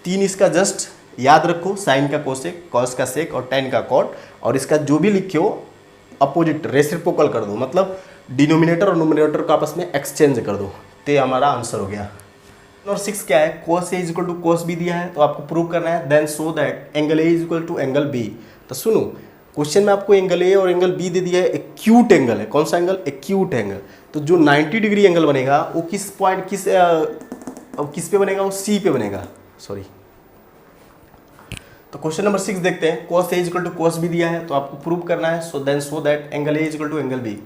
3 इसका जस्ट याद रखो, साइन का कोसेक, कॉस का सेक और tan का कॉट, और इसका जो भी लिखे हो अपोजिट रेसिप्रोकल कर दो, मतलब डिनोमिनेटर और नोमिनेटर को आपस में एक्सचेंज कर दो, तो ये हमारा आंसर हो गया। और 6 क्या है, cos A equal to cos B दिया है, तो आपको प्रूव करना है then show that angle A is equal to angle B। तो सुनो क्वेश्चन में आपको एंगल A और एंगल B दे दिया है, एक्यूट एंगल है, कौन सा एंगल, एक्यूट एंगल। तो जो 90 डिग्री एंगल बनेगा वो किस पॉइंट किस पे बनेगा, वो C पे बनेगा, सॉरी। तो क्वेश्चन नंबर 6 देखते हैं, cos A equal to cos B दिया है, तो आपको प्रूव करना है so then show that angle A equal to angle B।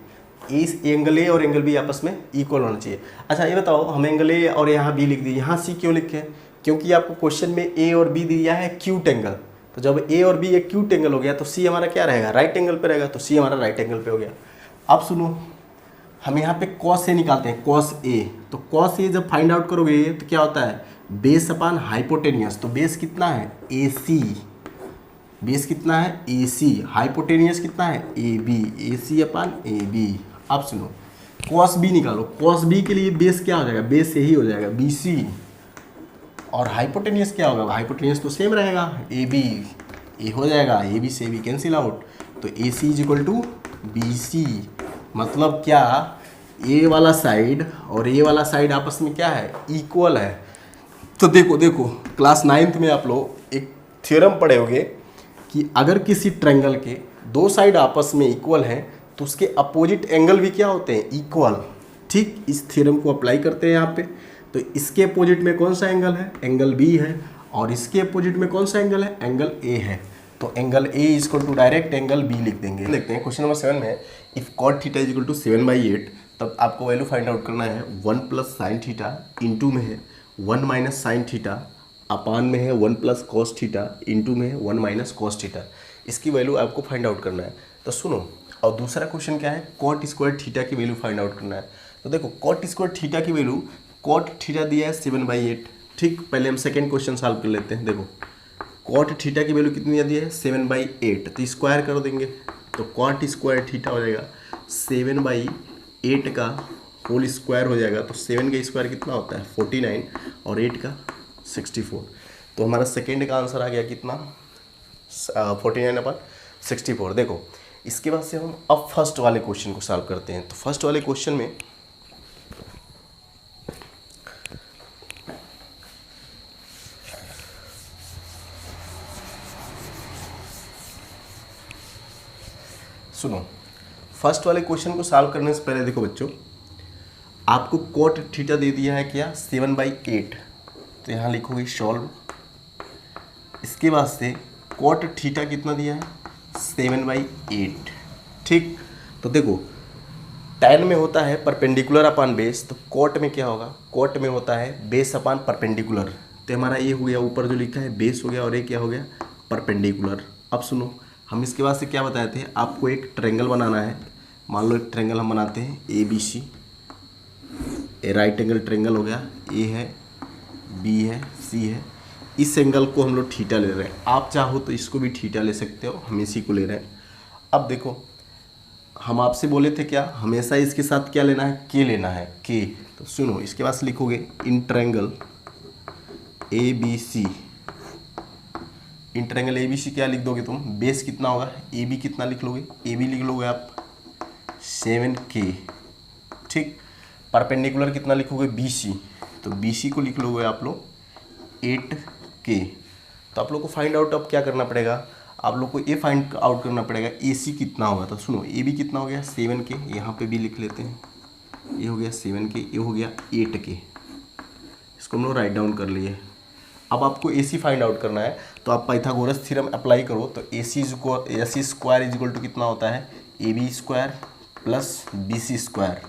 इस एंगल A और एंगल B आपस में इक्वल होना चाहिए। अच्छा ये बताओ, हम एंगल A और यहाँ B लिख दिए, यहाँ C क्यों लिखे, क्योंकि आपको क्वेश्चन में A और B दिया है एक्यूट एंगल, तो जब A और B एक्यूट एंगल हो गया तो C हमारा क्या रहेगा, राइट एंगल पे रहेगा, तो C हमारा राइट एंगल पे हो गया। अब सुनो हम यहाँ पे cos A निकालते हैं, cos A, तो cos A जब फाइंड आउट करोगे तो क्या होता है, बेस अपॉन हाइपोटेनियस, तो बेस कितना है AC, बेस कितना है AC, हाइपोटेनियस कितना है AB, AC अपॉन AB। अब सुनो cos B निकालो, cos B के लिए बेस क्या हो जाएगा, बेस यही हो जाएगा BC, और हाइपोटेनियस क्या होगा, हाइपोटेनियस तो सेम रहेगा AB, ये हो जाएगा AB से AB कैंसिल आउट, तो AC is equal to BC। मतलब क्या, A वाला साइड और A वाला साइड आपस में क्या है, इक्वल है। तो देखो क्लास 9th में आप लोग एक थ्योरम पढ़े होंगे कि अगर किसी ट्रायंगल के दो साइड आपस में इक्वल हैं तो उसके अपोजिट एंगल भी क्या होते हैं, इक्वल। ठीक, इस थ्योरम को अप्लाई करते हैं यहाँ पे, तो इसके अपोजिट में कौन सा एंगल है, एंगल B है, और इसके अपोजिट में कौन सा एंगल है, एंगल A है, तो angle A equal to direct angle B लिख देंगे। देखते हैं क्वेश्चन नंबर 7 में, if cot theta equal to 7/8, तब आपको वैल्यू फाइंड आउट करना है 1 प्लस साइन थीटा, इंटू में है 1 माइनस साइन थीटा, अपान में है 1 प्लस कॉस थीटा, इंटू में है 1 माइनस कॉस थीटा। इसकी वैल्यू आपको फाइंड आउट करना है। तो सुनो, और दूसरा क्वेश्चन क्या है, cot स्क्वायर थीटा की वैल्यू फाइंड आउट करना है। तो देखो cot स्क्वायर थीटा की वैल्यू, cot थीटा दिया है 7/8। ठीक, पहले हम सेकेंड क्वेश्चन सॉल्व कर लेते हैं। देखो cot थीटा की वैल्यू कितनी दी है, 7/8, तो स्क्वायर कर देंगे, तो cot स्क्वायर थीटा हो जाएगा 7/8 का होल स्क्वायर हो जाएगा, तो 7 का स्क्वायर कितना होता है 49, और 8 का 64। तो हमारा सेकेंड का आंसर आ गया कितना, 49/64। देखो इसके बाद से हम अब फर्स्ट वाले क्वेश्चन को सॉल्व करते हैं। तो फर्स्ट वाले क्वेश्चन में सुनो, फर्स्ट वाले क्वेश्चन को सॉल्व करने से पहले देखो बच्चों, आपको cot थीटा दे दिया है क्या 7/8, तो यहाँ लिखोगे सॉल्व। इसके बाद से cot थीटा कितना दिया है 7/8। ठीक, तो देखो tan में होता है परपेंडिकुलर अपान बेस, तो cot में क्या होगा, cot में होता है बेस अपान परपेंडिकुलर। तो हमारा ये हो गया, ऊपर जो लिखा है बेस हो गया, और ये क्या हो गया, परपेंडिकुलर। अब सुनो, हम इसके बाद से क्या बताए थे, आपको एक ट्रायंगल बनाना है। मान लो एक ट्रायंगल हम बनाते हैं ABC, ए राइट एंगल ट्रायंगल हो गया, A है, B है, C है। इस एंगल को हम लोग थीटा ले रहे हैं, आप चाहो तो इसको भी थीटा ले सकते हो, हम इसी को ले रहे हैं। अब देखो हम आपसे बोले थे क्या, हमेशा इसके साथ क्या लेना है, K लेना है, K। तो सुनो इसके बाद लिखोगे इन ट्रायंगल ABC, इन ट्रायंगल ABC क्या लिख दोगे तुम, बेस कितना होगा, AB कितना लिख लोगे, AB लिख लोगे आप 7K। ठीक, परपेंडिकुलर कितना लिखोगे BC, तो BC को लिख लोगे आप लोग 8K। तो आप लोग को फाइंड आउट अब क्या करना पड़ेगा, आप लोग को ये फाइंड आउट करना पड़ेगा AC कितना होगा। तो सुनो AB कितना हो गया 7K, यहाँ पे भी लिख लेते हैं, ये हो गया 7K, ये हो गया 8K, इसको हम लोग राइट डाउन कर लिए। अब आपको AC फाइंड आउट करना है, तो आप पाइथागोरस थ्योरम अप्लाई करो, तो AC square is equal to कितना होता है, AB square plus BC square.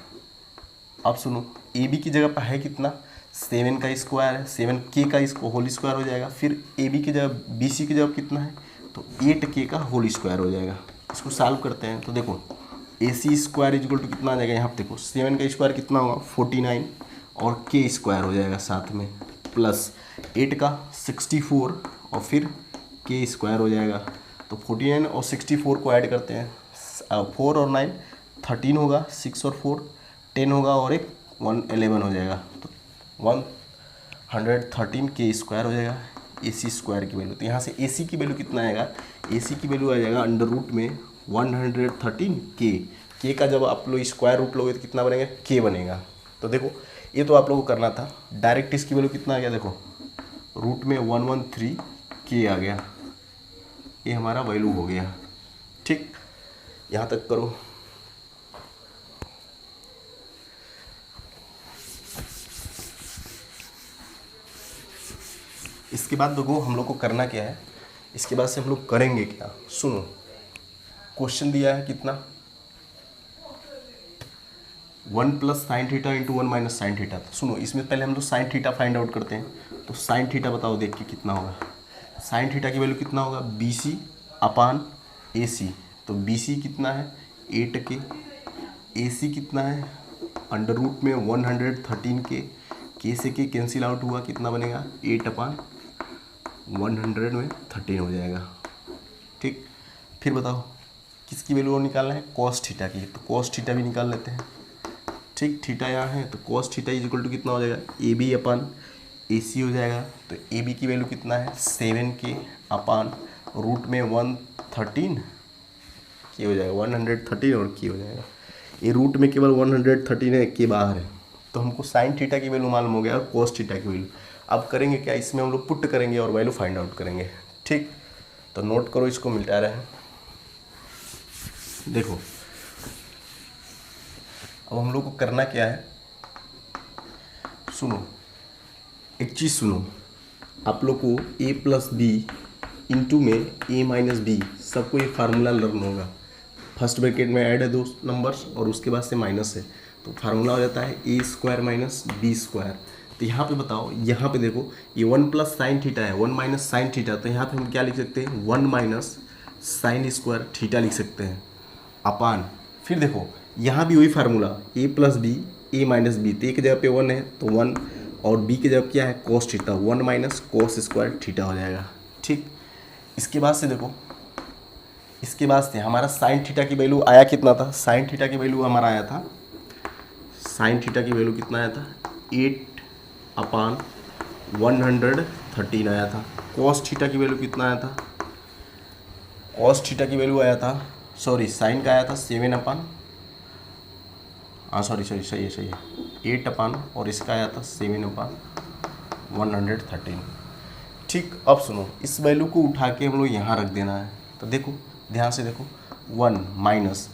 अब सुनो AB की जगह पर है कितना, 7 का स्क्वायर है, 7K का इसको होल स्क्वायर हो जाएगा, फिर AB की जगह BC की जगह कितना है, तो 8K का होल स्क्वायर हो जाएगा। इसको सॉल्व करते हैं, तो देखो AC square is equal to कितना आ जाएगा, यहाँ पे देखो 7 का स्क्वायर कितना होगा 49, और के स्क्वायर हो जाएगा साथ में, प्लस 8 का 64 और फिर के स्क्वायर हो जाएगा। तो 49 और 64 को ऐड करते हैं, 4 और 9 13 होगा, 6 और 4 10 होगा और एक 111 हो जाएगा। तो 113 के स्क्वायर हो जाएगा ए सी स्क्वायर की वैल्यू। तो यहाँ से ए सी की वैल्यू कितना आएगा, ए सी की वैल्यू आ जाएगा अंडर रूट में 113 के का जब आप लोग स्क्वायर रूट लोगे तो कितना बनेगा, के बनेगा। तो देखो ये तो आप लोगों को करना था, डायरेक्ट इसकी वैल्यू कितना आ गया, देखो रूट में 113 के आ गया, ये हमारा वैल्यू हो गया। ठीक, यहाँ तक करो। इसके बाद देखो हम लोग को करना क्या है, इसके बाद से हम लोग करेंगे क्या, सुनो। क्वेश्चन दिया है कितना, 1 plus sine theta into 1 minus sine theta. तो सुनो, इसमें पहले हम लोग साइन थीटा फाइंड आउट करते हैं। तो साइन थीटा बताओ देख के कितना होगा, साइन थीटा की वैल्यू कितना होगा, बी सी अपान ए सी। तो बी सी कितना है 8 के, ए सी कितना है अंडर रूट में 113 के से के कैंसिल आउट हुआ, कितना बनेगा 8 अपान 100 में 13 हो जाएगा। ठीक, फिर बताओ किसकी वैल्यू निकालना है, कॉस थीटा की। तो कॉस थीटा भी निकाल लेते हैं। ठीक, थीटा यहाँ है तो cos theta is equal to कितना हो जाएगा, ए बी अपन ए सी हो जाएगा। तो ए बी की वैल्यू कितना है 7 के अपान रूट में 113 के हो जाएगा, 113 और के हो जाएगा। ये रूट में केवल 113 है, के बाहर है। तो हमको साइन थीटा की वैल्यू मालूम हो गया और कॉस थीटा की वैल्यू। अब करेंगे क्या, इसमें हम लोग पुट करेंगे और वैल्यू फाइंड आउट करेंगे। ठीक, तो नोट करो, इसको मिटा रहे हैं। देखो अब हम लोग को करना क्या है, सुनो एक चीज़ सुनो, आप लोग को a प्लस बी इंटू में a माइनस बी सबको ये फार्मूला लर्न होगा। फर्स्ट ब्रैकेट में ऐड है 2 नंबर्स और उसके बाद से माइनस है, तो फार्मूला हो जाता है ए स्क्वायर माइनस बी स्क्वायर। तो यहाँ पे बताओ, यहाँ पे देखो ये 1 प्लस साइन थीटा है, 1 माइनस साइन थीटा। तो यहाँ पे हम क्या लिख सकते हैं, 1 माइनस साइन स्क्वायर थीटा लिख सकते हैं अपान। फिर देखो यहाँ भी वही फार्मूला, ए प्लस बी ए माइनस बी। तो ए की जगह पे 1 है तो 1 और बी की जगह क्या है cos theta, 1 minus cos square theta हो जाएगा। ठीक, इसके बाद से देखो, इसके बाद से हमारा साइन थीटा की वैल्यू आया कितना था, साइन थीटा की वैल्यू हमारा आया था, साइन थीटा की वैल्यू कितना आया था 8 अपान 113 आया था। कॉस थीटा की वैल्यू कितना आया था, कॉस थीटा की वैल्यू आया था, सॉरी साइन का आया था 7 अपान, हाँ सॉरी सही है 8 अपान और इसका आया था 7 अपान 113। ठीक, अब सुनो, इस वैल्यू को उठा के हम लोग यहाँ रख देना है। तो देखो ध्यान से देखो, 1 माइनस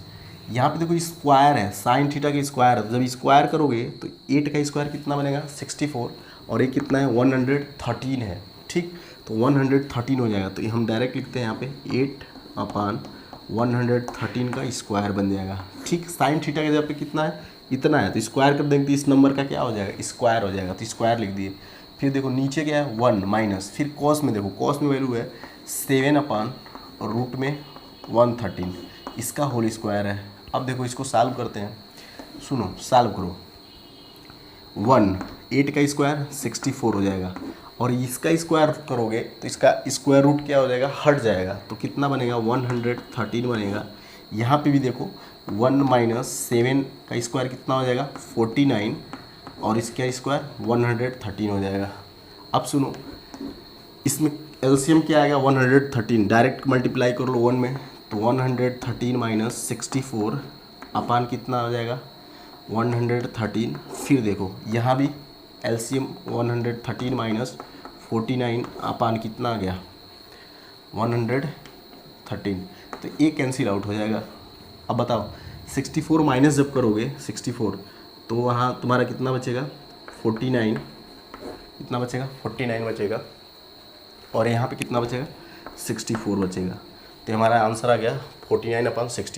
यहाँ पे देखो स्क्वायर है, साइन थीटा का स्क्वायर है। जब स्क्वायर करोगे तो 8 का स्क्वायर कितना बनेगा 64 और ये कितना है 113 है। ठीक, तो 113 हो जाएगा। तो ये हम डायरेक्ट लिखते हैं यहाँ पे 8 अपान 113 का स्क्वायर बन जाएगा। ठीक, साइन थीटा के जगह पे कितना है, इतना है, तो स्क्वायर कर देंगे तो इस नंबर का क्या हो जाएगा, स्क्वायर हो जाएगा। तो स्क्वायर लिख दिए। फिर देखो नीचे क्या है 1 माइनस, फिर कॉस में देखो, कॉस में वैल्यू है 7 अपान रूट में 113, इसका होल स्क्वायर है। अब देखो इसको सॉल्व करते हैं, सुनो सॉल्व करो। 8 का स्क्वायर 64 हो जाएगा और इसका स्क्वायर करोगे तो इसका स्क्वायर रूट क्या हो जाएगा, हट जाएगा। तो कितना बनेगा 113 बनेगा। यहाँ पे भी देखो 1 माइनस 7 का स्क्वायर कितना हो जाएगा 49 और इसका स्क्वायर 113 हो जाएगा। अब सुनो, इसमें एलसीएम क्या आएगा 113, डायरेक्ट मल्टीप्लाई कर लो 1 में, तो 113 माइनस 64 अपान कितना हो जाएगा 113। फिर देखो यहाँ भी एलसीएम 113 माइनस 49 अपान कितना आ गया 113, तो ये कैंसिल आउट हो जाएगा। अब बताओ 64 माइनस जब करोगे 64 तो वहाँ तुम्हारा कितना बचेगा 49, कितना बचेगा 49 बचेगा और यहाँ पे कितना बचेगा 64 बचेगा। तो हमारा आंसर आ गया 49 अपान 60।